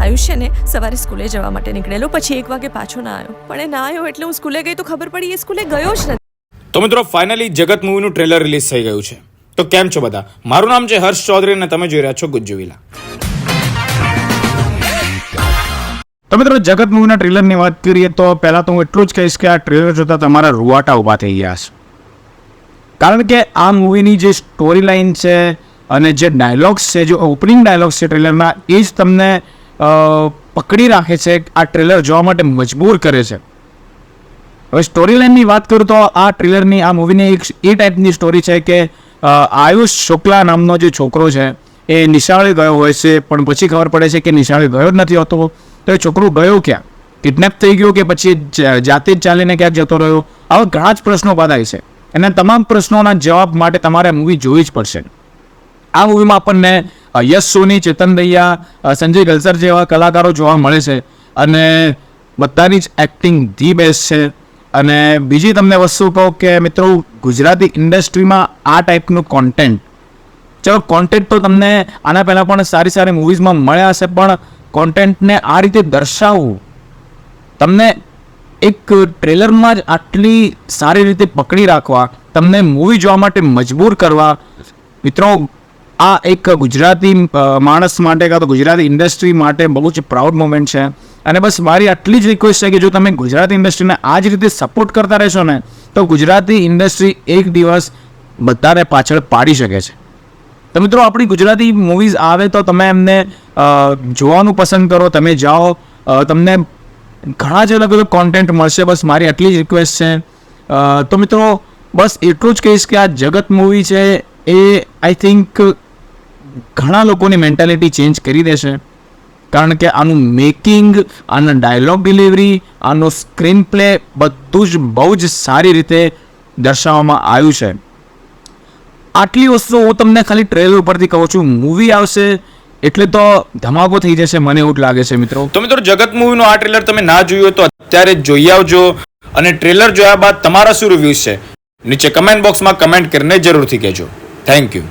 આયુષ છે ને સવારે સ્કૂલે જવા માટે નીકળેલો, પછી 1 વાગે પાછો ના આવ્યો. પણ એ ના આવ્યો એટલે હું સ્કૂલે ગઈ તો ખબર પડી એ સ્કૂલે ગયો જ નથી. તો મિત્રો ફાઇનલી જગત મૂવીનું ટ્રેલર રિલીઝ થઈ ગયું છે. તો કેમ છો બધા? મારું નામ છે હર્ષ ચૌધરી અને તમે જોઈ રહ્યા છો ગુજ્જુ વિલા. તો મિત્રો જગત મૂવીના ટ્રેલરની વાત કરીએ તો પહેલાં તો હું એટલું જ કહીશ કે આ ટ્રેલર જોતાં તમારા રૂવાટા ઊભા થઈ ગયા છે. કારણ કે આ મૂવીની જે સ્ટોરી લાઇન છે અને જે ડાયલોગ્સ છે, જે ઓપનિંગ ડાયલોગ્સ છે ટ્રેલરના, એ જ તમને પકડી રાખે છે, આ ટ્રેલર જોવા માટે મજબૂર કરે છે. હવે સ્ટોરી લાઇનની વાત કરું તો આ ટ્રેલરની, આ મૂવીની એક એ ટાઈપની સ્ટોરી છે કે આયુષ શુક્લા નામનો જે છોકરો છે એ નિશાળે ગયો હોય છે, પણ પછી ખબર પડે છે કે નિશાળે ગયો જ નથી હોતો. તો એ છોકરો ગયો ક્યાં? કિડનેપ થઈ ગયો કે પછી જાતે જ ચાલીને ક્યાંક જતો રહ્યો? આવા ઘણા જ પ્રશ્નો પદાય છે. એના તમામ પ્રશ્નોના જવાબ માટે તમારે મૂવી જોવી જ પડશે. આ મૂવીમાં આપણને યશ સોની, ચેતન દૈયા, સંજય ગલસર જેવા કલાકારો જોવા મળે છે અને બધાની જ એક્ટિંગ ધી બેસ્ટ છે. અને બીજી તમને વસ્તુ કહું કે મિત્રો, ગુજરાતી ઇન્ડસ્ટ્રીમાં આ ટાઈપનું કોન્ટેન્ટ, ચલો કોન્ટેન્ટ તો તમને આના પહેલાં પણ સારી સારી મૂવીઝમાં મળ્યા હશે, પણ કોન્ટેન્ટને આ રીતે દર્શાવવું, તમને એક ટ્રેલરમાં જ આટલી સારી રીતે પકડી રાખવા, તમને મૂવી જોવા માટે મજબૂર કરવા, મિત્રો આ એક ગુજરાતી માણસ માટે કાં તો ગુજરાતી ઇન્ડસ્ટ્રી માટે બહુ જ પ્રાઉડ મોમેન્ટ છે. અને બસ મારી આટલી જ રિક્વેસ્ટ છે કે જો તમે ગુજરાતી ઇન્ડસ્ટ્રીને આ જ રીતે સપોર્ટ કરતા રહેશો ને, તો ગુજરાતી ઇન્ડસ્ટ્રી એક દિવસ બધાને પાછળ પાડી શકે છે. તો મિત્રો આપણી ગુજરાતી મૂવીઝ આવે તો તમે એમને જોવાનું પસંદ કરો, તમે જાઓ, તમને ઘણા જ અલગ અલગ કોન્ટેન્ટ મળશે. બસ મારી આટલી જ રિક્વેસ્ટ છે. તો મિત્રો બસ એટલું જ કહીશ કે આ જગત મૂવી છે એ આઈ થિંક ઘણા લોકોની મેન્ટાલિટી ચેન્જ કરી દેશે. કારણ કે આનું મેકિંગ, આના ડાયલોગ ડિલિવરી, આનો સ્ક્રીન પ્લે બધું જ બહુ જ સારી રીતે દર્શાવવામાં આવ્યું છે. આટલી વસ્તુ હું તમને ખાલી ટ્રેલર ઉપરથી કહું છું. મૂવી આવશે એટલે તો ધમાકો થઈ જશે, મને એવું જ લાગે છે મિત્રો. તો મિત્રો જગત મૂવીનું આ ટ્રેલર તમે ના જોયું હોય તો અત્યારે જોઈ આવજો. અને ટ્રેલર જોયા બાદ તમારા શું રિવ્યૂઝ છે નીચે કમેન્ટ બોક્સમાં કમેન્ટ કરીને જરૂરથી કહેજો. Thank you.